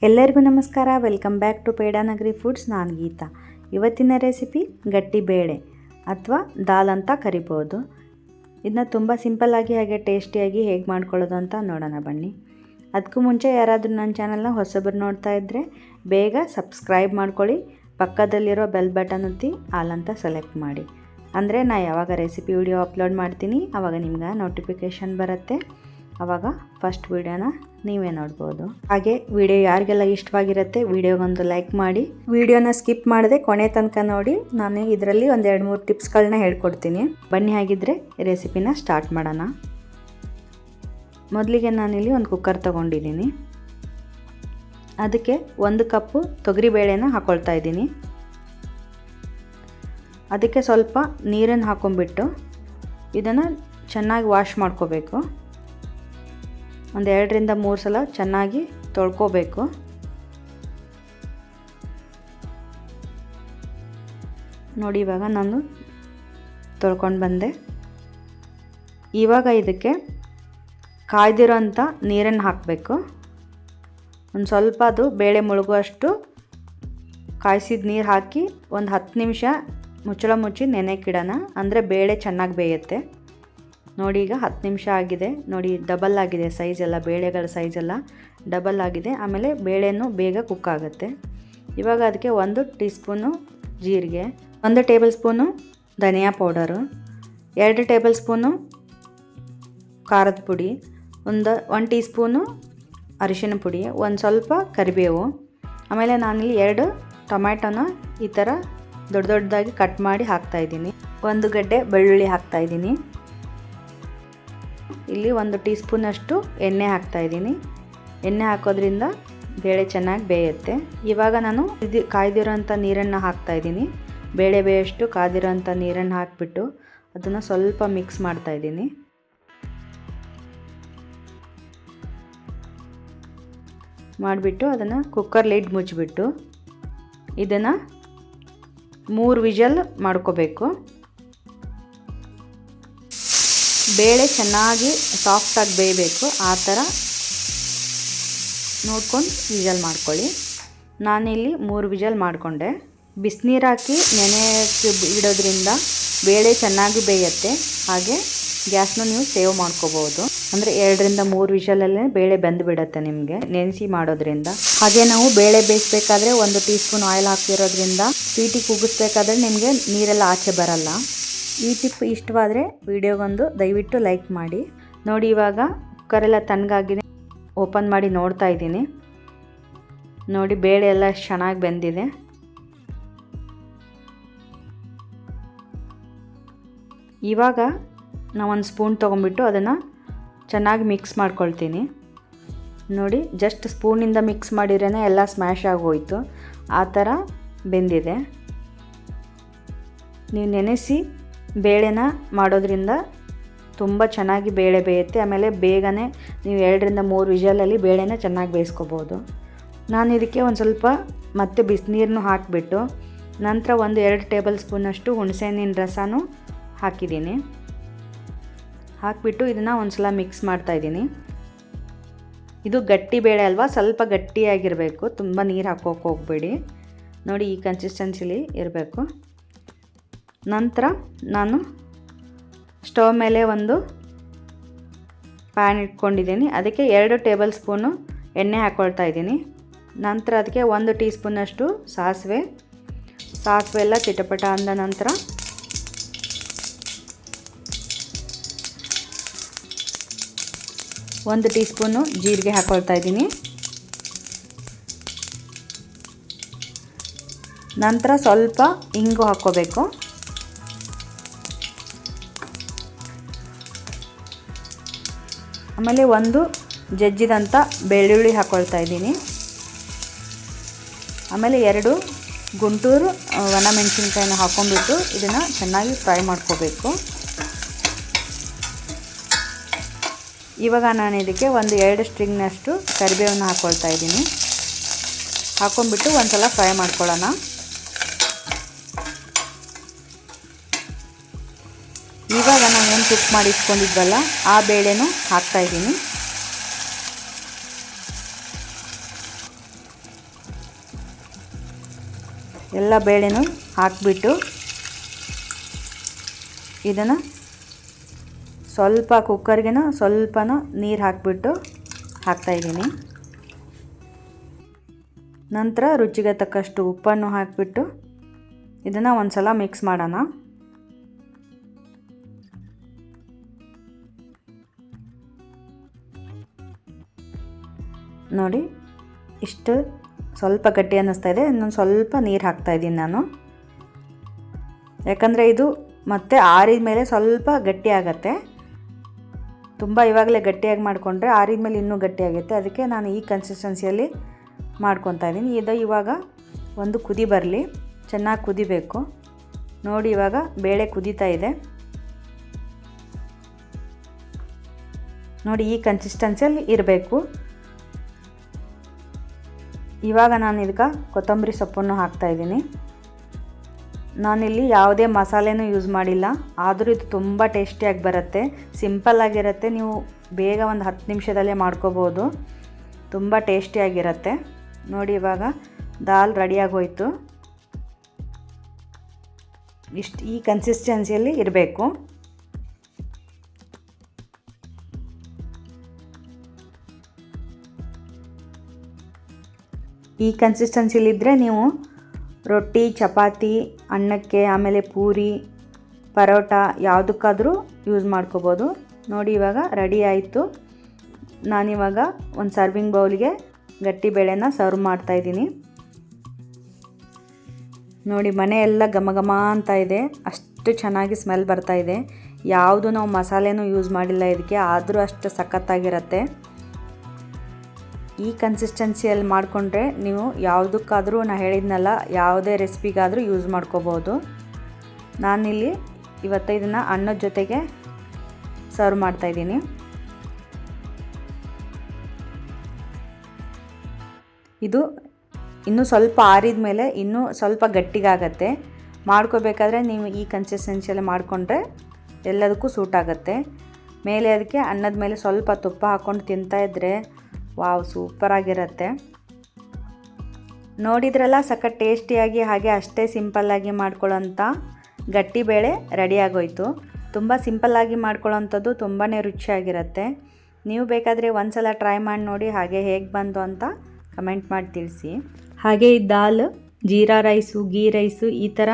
ಎಲ್ಲರಿಗೂ ನಮಸ್ಕಾರ. Welcome back to Pedanagari foods. ನಾನು ಗೀತಾ. ಇವತ್ತಿನ ರೆಸಿಪಿ ಗಟ್ಟಿ ಬೇಳೆ ಅಥವಾ ದಾಲ್ ಅಂತ ಕರಿಬೋದು. ಇದನ್ನ ತುಂಬ ಸಿಂಪಲ್ಲಾಗಿ ಹಾಗೆ ಟೇಸ್ಟಿಯಾಗಿ ಹೇಗೆ ಮಾಡ್ಕೊಳ್ಳೋದು ಅಂತ ನೋಡೋಣ ಬನ್ನಿ. ಅದಕ್ಕೂ ಮುಂಚೆ ಯಾರಾದರೂ ನನ್ನ ಚಾನಲ್ನ ಹೊಸಬರು ನೋಡ್ತಾ ಇದ್ದರೆ ಬೇಗ ಸಬ್ಸ್ಕ್ರೈಬ್ ಮಾಡ್ಕೊಳ್ಳಿ. ಪಕ್ಕದಲ್ಲಿರೋ ಬೆಲ್ ಬಟನ್ ಒತ್ತಿ ಆಲ್ ಅಂತ ಸೆಲೆಕ್ಟ್ ಮಾಡಿ. ಅಂದರೆ ನಾನು ಯಾವಾಗ ರೆಸಿಪಿ ವಿಡಿಯೋ ಅಪ್ಲೋಡ್ ಮಾಡ್ತೀನಿ ಆವಾಗ ನಿಮ್ಗೆ ನೋಟಿಫಿಕೇಷನ್ ಬರುತ್ತೆ. ಆವಾಗ ಫಸ್ಟ್ ವಿಡಿಯೋನ ನೀವೇ ನೋಡ್ಬೋದು. ಹಾಗೆ ವಿಡಿಯೋ ಯಾರಿಗೆಲ್ಲ ಇಷ್ಟವಾಗಿರುತ್ತೆ ವಿಡಿಯೋಗೊಂದು ಲೈಕ್ ಮಾಡಿ, ವಿಡಿಯೋನ ಸ್ಕಿಪ್ ಮಾಡದೆ ಕೊನೆ ತನಕ ನೋಡಿ. ನಾನು ಇದರಲ್ಲಿ ಒಂದು 2-3 ಟಿಪ್ಸ್ಗಳನ್ನ ಹೇಳ್ಕೊಡ್ತೀನಿ. ಬನ್ನಿ ಹಾಗಿದ್ರೆ ರೆಸಿಪಿನ ಸ್ಟಾರ್ಟ್ ಮಾಡೋಣ. ಮೊದಲಿಗೆ ನಾನಿಲ್ಲಿ ಒಂದು ಕುಕ್ಕರ್ ತೊಗೊಂಡಿದ್ದೀನಿ. ಅದಕ್ಕೆ 1 ಕಪ್ಪು ತೊಗರಿಬೇಳೆನ ಹಾಕ್ಕೊಳ್ತಾ ಇದ್ದೀನಿ. ಅದಕ್ಕೆ ಸ್ವಲ್ಪ ನೀರನ್ನು ಹಾಕೊಂಡ್ಬಿಟ್ಟು ಇದನ್ನು ಚೆನ್ನಾಗಿ ವಾಶ್ ಮಾಡ್ಕೋಬೇಕು. ಒಂದು 2-3 ಸಲ ಚೆನ್ನಾಗಿ ತೊಳ್ಕೊಬೇಕು. ನೋಡಿ ಇವಾಗ ನಾನು ತೊಳ್ಕೊಂಡು ಬಂದೆ. ಇವಾಗ ಇದಕ್ಕೆ ಕಾಯ್ದಿರೋಂಥ ನೀರನ್ನು ಹಾಕಬೇಕು. ಒಂದು ಸ್ವಲ್ಪ ಅದು ಬೇಳೆ ಮುಳುಗುವಷ್ಟು ಕಾಯಿಸಿದ ನೀರು ಹಾಕಿ ಒಂದು 10 ನಿಮಿಷ ಮುಚ್ಚಳ ಮುಚ್ಚಿ ನೆನೆಕ್ಕಿಡೋಣ. ಅಂದರೆ ಬೇಳೆ ಚೆನ್ನಾಗಿ ಬೇಯುತ್ತೆ. ನೋಡಿ ಈಗ 10 ನಿಮಿಷ ಆಗಿದೆ. ನೋಡಿ ಡಬಲ್ ಆಗಿದೆ ಸೈಜ್ ಎಲ್ಲ, ಬೇಳೆಗಳ ಸೈಜ್ ಎಲ್ಲ ಡಬಲ್ ಆಗಿದೆ. ಆಮೇಲೆ ಬೇಳೆನೂ ಬೇಗ ಕುಕ್ ಆಗುತ್ತೆ. ಇವಾಗ ಅದಕ್ಕೆ 1 ಟೀ ಸ್ಪೂನು ಜೀರಿಗೆ, 1 ಟೇಬಲ್ ಸ್ಪೂನು ಧನಿಯಾ ಪೌಡರು, 2 ಟೇಬಲ್ ಸ್ಪೂನು ಖಾರದ ಪುಡಿ, 1 ಟೀ ಸ್ಪೂನು ಅರಿಶಿನ ಪುಡಿ, ಒಂದು ಸ್ವಲ್ಪ ಕರಿಬೇವು, ಆಮೇಲೆ ನಾನಿಲ್ಲಿ 2 ಟೊಮ್ಯಾಟೊನ ಈ ಥರ ದೊಡ್ಡ ದೊಡ್ಡದಾಗಿ ಕಟ್ ಮಾಡಿ ಹಾಕ್ತಾಯಿದ್ದೀನಿ. 1 ಗಡ್ಡೆ ಬೆಳ್ಳುಳ್ಳಿ ಹಾಕ್ತಾಯಿದ್ದೀನಿ. ಇಲ್ಲಿ 1 ಟೀ ಸ್ಪೂನಷ್ಟು ಎಣ್ಣೆ ಹಾಕ್ತಾಯಿದ್ದೀನಿ. ಎಣ್ಣೆ ಹಾಕೋದ್ರಿಂದ ಬೇಳೆ ಚೆನ್ನಾಗಿ ಬೇಯುತ್ತೆ. ಇವಾಗ ನಾನು ಕಾಯ್ದಿರೋಂಥ ನೀರನ್ನು ಹಾಕ್ತಾಯಿದ್ದೀನಿ. ಬೇಳೆ ಬೇಯಷ್ಟು ಕಾದಿರೋಂಥ ನೀರನ್ನು ಹಾಕಿಬಿಟ್ಟು ಅದನ್ನು ಸ್ವಲ್ಪ ಮಿಕ್ಸ್ ಮಾಡ್ತಾಯಿದ್ದೀನಿ. ಮಾಡಿಬಿಟ್ಟು ಅದನ್ನು ಕುಕ್ಕರ್ ಲಿಡ್ ಮುಚ್ಚಿಬಿಟ್ಟು ಇದನ್ನು 3 ವಿಷಲ್ ಮಾಡ್ಕೋಬೇಕು. ಬೇಳೆ ಚೆನ್ನಾಗಿ ಸಾಫ್ಟಾಗಿ ಬೇಯಬೇಕು. ಆ ಥರ ನೋಡ್ಕೊಂಡು ವಿಷಲ್ ಮಾಡ್ಕೊಳ್ಳಿ. ನಾನಿಲ್ಲಿ 3 ವಿಷಲ್ ಮಾಡಿಕೊಂಡೆ. ಬಿಸಿನೀರು ಹಾಕಿ ನೆನೆಯಕ್ಕೆ ಇಡೋದ್ರಿಂದ ಬೇಳೆ ಚೆನ್ನಾಗಿ ಬೇಯುತ್ತೆ. ಹಾಗೆ ಗ್ಯಾಸ್ನ ನೀವು ಸೇವ್ ಮಾಡ್ಕೋಬೋದು. ಅಂದರೆ 2-3 ವಿಷಲಲ್ಲೇ ಬೇಳೆ ಬೆಂದುಬಿಡುತ್ತೆ ನಿಮಗೆ ನೆನೆಸಿ ಮಾಡೋದ್ರಿಂದ. ಹಾಗೆ ನಾವು ಬೇಳೆ ಬೇಯಿಸ್ಬೇಕಾದ್ರೆ 1 ಟೀ ಸ್ಪೂನ್ ಆಯಿಲ್ ಹಾಕಿರೋದ್ರಿಂದ ಸ್ವೀಟಿಗೆ ಕೂಗಿಸ್ಬೇಕಾದ್ರೆ ನಿಮಗೆ ನೀರೆಲ್ಲ ಆಚೆ ಬರಲ್ಲ. ಈ ಟಿಪ್ ಇಷ್ಟವಾದರೆ ವಿಡಿಯೋಗೊಂದು ದಯವಿಟ್ಟು ಲೈಕ್ ಮಾಡಿ. ನೋಡಿ ಇವಾಗ ಕುಕ್ಕರೆಲ್ಲ ತಣ್ಣಗಾಗಿದೆ. ಓಪನ್ ಮಾಡಿ ನೋಡ್ತಾ ಇದ್ದೀನಿ. ನೋಡಿ ಬೇಳೆ ಎಲ್ಲ ಚೆನ್ನಾಗಿ ಬೆಂದಿದೆ. ಇವಾಗ ನಾನು 1 ಸ್ಪೂನ್ ತೊಗೊಂಡ್ಬಿಟ್ಟು ಅದನ್ನು ಚೆನ್ನಾಗಿ ಮಿಕ್ಸ್ ಮಾಡ್ಕೊಳ್ತೀನಿ. ನೋಡಿ ಜಸ್ಟ್ ಸ್ಪೂನಿಂದ ಮಿಕ್ಸ್ ಮಾಡಿದ್ರೇ ಎಲ್ಲ ಸ್ಮ್ಯಾಶ್ ಆಗೋಯ್ತು. ಆ ಥರ ಬೆಂದಿದೆ. ನೀವು ನೆನೆಸಿ ಬೇಳೆನ ಮಾಡೋದ್ರಿಂದ ತುಂಬ ಚೆನ್ನಾಗಿ ಬೇಳೆ ಬೇಯುತ್ತೆ. ಆಮೇಲೆ ಬೇಗನೆ ನೀವು 2-3 ವಿಷಲಲ್ಲಿ ಬೇಳೆನ ಚೆನ್ನಾಗಿ ಬೇಯಿಸ್ಕೋಬೋದು. ನಾನು ಇದಕ್ಕೆ ಒಂದು ಸ್ವಲ್ಪ ಮತ್ತೆ ಬಿಸಿನೀರನ್ನು ಹಾಕಿಬಿಟ್ಟು ನಂತರ 1-2 ಟೇಬಲ್ ಸ್ಪೂನಷ್ಟು ಹುಣಸೆಹಣ್ಣಿನ ರಸನೂ ಹಾಕಿದ್ದೀನಿ. ಹಾಕಿಬಿಟ್ಟು ಇದನ್ನು ಒಂದು ಸಲ ಮಿಕ್ಸ್ ಮಾಡ್ತಾಯಿದ್ದೀನಿ. ಇದು ಗಟ್ಟಿ ಬೇಳೆ ಅಲ್ವಾ, ಸ್ವಲ್ಪ ಗಟ್ಟಿಯಾಗಿರಬೇಕು. ತುಂಬ ನೀರು ಹಾಕೋಕೆ ಹೋಗಬೇಡಿ. ನೋಡಿ ಈ ಕನ್ಸಿಸ್ಟೆನ್ಸಿಲಿ ಇರಬೇಕು. ನಂತರ ನಾನು ಸ್ಟವ್ ಮೇಲೆ ಒಂದು ಪ್ಯಾನ್ ಇಟ್ಕೊಂಡಿದ್ದೀನಿ. ಅದಕ್ಕೆ 2 ಟೇಬಲ್ ಸ್ಪೂನು ಎಣ್ಣೆ ಹಾಕ್ಕೊಳ್ತಾ ಇದ್ದೀನಿ. ನಂತರ ಅದಕ್ಕೆ 1 ಟೀ ಸ್ಪೂನಷ್ಟು ಸಾಸಿವೆ ಎಲ್ಲ ಚಿಟಪಟ ಅಂದ ನಂತರ ಒಂದು ಟೀ ಸ್ಪೂನು ಜೀರಿಗೆ ಹಾಕ್ಕೊಳ್ತಾ ಇದ್ದೀನಿ. ನಂತರ ಸ್ವಲ್ಪ ಇಂಗು ಹಾಕ್ಕೋಬೇಕು. ಆಮೇಲೆ 1 ಜಜ್ಜಿದಂಥ ಬೆಳ್ಳುಳ್ಳಿ ಹಾಕ್ಕೊಳ್ತಾ ಇದ್ದೀನಿ. ಆಮೇಲೆ 2 ಗುಂಟೂರು ಒಣಮೆಣಸಿನ್ಕಾಯಿನ ಹಾಕ್ಕೊಂಡ್ಬಿಟ್ಟು ಇದನ್ನು ಚೆನ್ನಾಗಿ ಫ್ರೈ ಮಾಡ್ಕೋಬೇಕು. ಇವಾಗ ನಾನು ಇದಕ್ಕೆ 2 ಸ್ಟ್ರಿಂಗ್ನಷ್ಟು ಕರಿಬೇವನ್ನು ಹಾಕ್ಕೊಳ್ತಾ ಇದ್ದೀನಿ. ಹಾಕ್ಕೊಂಡ್ಬಿಟ್ಟು ಒಂದು ಸಲ ಫ್ರೈ ಮಾಡ್ಕೊಳ್ಳೋಣ. ಇವಾಗ ನಾವೇನು ಕುಕ್ ಮಾಡಿ ಇಟ್ಕೊಂಡಿದ್ವಲ್ಲ ಆ ಬೇಳೆನೂ ಹಾಕ್ತಾಯಿದ್ದೀನಿ. ಎಲ್ಲ ಬೇಳೆನೂ ಹಾಕಿಬಿಟ್ಟು ಇದನ್ನು ಸ್ವಲ್ಪ ಕುಕ್ಕರ್ಗೆ ಸ್ವಲ್ಪನೂ ನೀರು ಹಾಕಿಬಿಟ್ಟು ಹಾಕ್ತಾಯಿದ್ದೀನಿ. ನಂತರ ರುಚಿಗೆ ತಕ್ಕಷ್ಟು ಉಪ್ಪನ್ನು ಹಾಕಿಬಿಟ್ಟು ಇದನ್ನು ಒಂದು ಸಲ ಮಿಕ್ಸ್ ಮಾಡೋಣ. ನೋಡಿ ಇಷ್ಟು ಸ್ವಲ್ಪ ಗಟ್ಟಿ ಅನ್ನಿಸ್ತಾ ಇದೆ. ಇನ್ನೊಂದು ಸ್ವಲ್ಪ ನೀರು ಹಾಕ್ತಾಯಿದ್ದೀನಿ ನಾನು, ಯಾಕಂದರೆ ಇದು ಮತ್ತೆ ಆರಿದ ಮೇಲೆ ಸ್ವಲ್ಪ ಗಟ್ಟಿ ಆಗುತ್ತೆ. ತುಂಬ ಇವಾಗಲೇ ಗಟ್ಟಿಯಾಗಿ ಮಾಡಿಕೊಂಡ್ರೆ ಆರಿದ ಮೇಲೆ ಇನ್ನೂ ಗಟ್ಟಿಯಾಗುತ್ತೆ. ಅದಕ್ಕೆ ನಾನು ಈ ಕನ್ಸಿಸ್ಟೆನ್ಸಿಯಲ್ಲಿ ಮಾಡ್ಕೊತಾ ಇದ್ದೀನಿ. ಇದು ಇವಾಗ ಒಂದು ಕುದಿ ಬರಲಿ, ಚೆನ್ನಾಗಿ ಕುದಿಬೇಕು. ನೋಡಿ ಇವಾಗ ಬೇಳೆ ಕುದೀತಾ ಇದೆ. ನೋಡಿ ಈ ಕನ್ಸಿಸ್ಟೆನ್ಸಿಯಲ್ಲಿ ಇರಬೇಕು. ಇವಾಗ ನಾನು ಇದಕ್ಕೆ ಕೊತ್ತಂಬರಿ ಸೊಪ್ಪನ್ನು ಹಾಕ್ತಾಯಿದ್ದೀನಿ. ನಾನಿಲ್ಲಿ ಯಾವುದೇ ಮಸಾಲೆನೂ ಯೂಸ್ ಮಾಡಿಲ್ಲ, ಆದರೂ ಇದು ತುಂಬ ಟೇಸ್ಟಿಯಾಗಿ ಬರುತ್ತೆ. ಸಿಂಪಲ್ಲಾಗಿರುತ್ತೆ, ನೀವು ಬೇಗ ಒಂದು 10 ನಿಮಿಷದಲ್ಲೇ ಮಾಡ್ಕೋಬೋದು. ತುಂಬ ಟೇಸ್ಟಿಯಾಗಿರುತ್ತೆ. ನೋಡಿ ಇವಾಗ ದಾಲ್ ರೆಡಿಯಾಗಿ ಹೋಯಿತು. ಈ ಕನ್ಸಿಸ್ಟೆನ್ಸಿಯಲ್ಲಿ ಇರಬೇಕು. ಈ ಕನ್ಸಿಸ್ಟೆನ್ಸಿಲಿದ್ದರೆ ನೀವು ರೊಟ್ಟಿ, ಚಪಾತಿ, ಅನ್ನಕ್ಕೆ, ಆಮೇಲೆ ಪೂರಿ, ಪರೋಟ ಯಾವುದಕ್ಕಾದರೂ ಯೂಸ್ ಮಾಡ್ಕೋಬೋದು. ನೋಡಿ ಇವಾಗ ರೆಡಿ ಆಯಿತು. ನಾನಿವಾಗ ಒಂದು ಸರ್ವಿಂಗ್ ಬೌಲ್ಗೆ ಗಟ್ಟಿ ಬೇಳೆನ ಸರ್ವ್ ಮಾಡ್ತಾಯಿದ್ದೀನಿ. ನೋಡಿ ಮನೆಯೆಲ್ಲ ಘಮ ಘಮ ಅಂತ ಇದೆ, ಅಷ್ಟು ಚೆನ್ನಾಗಿ ಸ್ಮೆಲ್ ಬರ್ತಾ ಇದೆ. ಯಾವುದು ನಾವು ಮಸಾಲೆನೂ ಯೂಸ್ ಮಾಡಿಲ್ಲ ಇದಕ್ಕೆ, ಆದರೂ ಅಷ್ಟು ಸಖತ್ತಾಗಿರುತ್ತೆ. ಈ ಕನ್ಸಿಸ್ಟೆನ್ಸಿಯಲ್ಲಿ ಮಾಡಿಕೊಂಡ್ರೆ ನೀವು ಯಾವುದಕ್ಕಾದರೂ, ನಾನು ಹೇಳಿದ್ನಲ್ಲ, ಯಾವುದೇ ರೆಸಿಪಿಗಾದರೂ ಯೂಸ್ ಮಾಡ್ಕೋಬೋದು. ನಾನಿಲ್ಲಿ ಇವತ್ತು ಇದನ್ನು ಅನ್ನದ ಜೊತೆಗೆ ಸರ್ವ್ ಮಾಡ್ತಾಯಿದ್ದೀನಿ. ಇದು ಇನ್ನೂ ಸ್ವಲ್ಪ ಆರಿದ ಮೇಲೆ ಇನ್ನೂ ಸ್ವಲ್ಪ ಗಟ್ಟಿಗಾಗತ್ತೆ. ಮಾಡ್ಕೋಬೇಕಾದ್ರೆ ನೀವು ಈ ಕನ್ಸಿಸ್ಟೆನ್ಸಿಯಲ್ಲಿ ಮಾಡಿಕೊಂಡ್ರೆ ಎಲ್ಲದಕ್ಕೂ ಸೂಟ್ ಆಗುತ್ತೆ. ಮೇಲೆ ಅದಕ್ಕೆ ಅನ್ನದ ಮೇಲೆ ಸ್ವಲ್ಪ ತುಪ್ಪ ಹಾಕ್ಕೊಂಡು ತಿಂತಾಯಿದ್ರೆ ವಾವ್, ಸೂಪರಾಗಿರುತ್ತೆ. ನೋಡಿದ್ರಲ್ಲ, ಸಖತ್ ಟೇಸ್ಟಿಯಾಗಿ ಹಾಗೆ ಅಷ್ಟೇ ಸಿಂಪಲ್ಲಾಗಿ ಮಾಡ್ಕೊಳ್ಳೋಂಥ ಗಟ್ಟಿಬೇಳೆ ರೆಡಿಯಾಗೋಯ್ತು. ತುಂಬ ಸಿಂಪಲ್ಲಾಗಿ ಮಾಡ್ಕೊಳ್ಳೋಂಥದ್ದು ತುಂಬಾ ರುಚಿಯಾಗಿರುತ್ತೆ. ನೀವು ಬೇಕಾದರೆ ಒಂದು ಸಲ ಟ್ರೈ ಮಾಡಿ ನೋಡಿ, ಹಾಗೆ ಹೇಗೆ ಬಂತು ಅಂತ ಕಮೆಂಟ್ ಮಾಡಿ ತಿಳಿಸಿ. ಹಾಗೆ ಈ ದಾಲ್ ಜೀರಾ ರೈಸು, ಗೀ ರೈಸು ಈ ಥರ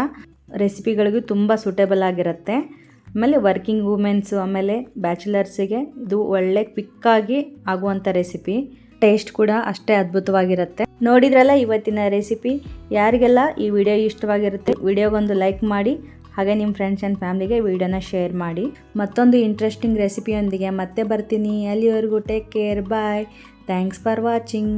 ರೆಸಿಪಿಗಳಿಗೂ ತುಂಬ ಸೂಟೇಬಲ್ ಆಗಿರುತ್ತೆ. ಆಮೇಲೆ ವರ್ಕಿಂಗ್ ವುಮೆನ್ಸು, ಆಮೇಲೆ ಬ್ಯಾಚುಲರ್ಸಿಗೆ ಇದು ಒಳ್ಳೆ ಕ್ವಿಕ್ಕಾಗಿ ಆಗುವಂಥ ರೆಸಿಪಿ. ಟೇಸ್ಟ್ ಕೂಡ ಅಷ್ಟೇ ಅದ್ಭುತವಾಗಿರುತ್ತೆ. ನೋಡಿದ್ರಲ್ಲ ಇವತ್ತಿನ ರೆಸಿಪಿ. ಯಾರಿಗೆಲ್ಲ ಈ ವಿಡಿಯೋ ಇಷ್ಟವಾಗಿರುತ್ತೆ, ವಿಡಿಯೋಗೊಂದು ಲೈಕ್ ಮಾಡಿ, ಹಾಗೆ ನಿಮ್ಮ ಫ್ರೆಂಡ್ಸ್ ಆ್ಯಂಡ್ ಫ್ಯಾಮ್ಲಿಗೆ ವಿಡಿಯೋನ ಶೇರ್ ಮಾಡಿ. ಮತ್ತೊಂದು ಇಂಟ್ರೆಸ್ಟಿಂಗ್ ರೆಸಿಪಿಯೊಂದಿಗೆ ಮತ್ತೆ ಬರ್ತೀನಿ. ಅಲ್ಲಿವರೆಗೂ take care, bye. Thanks for watching.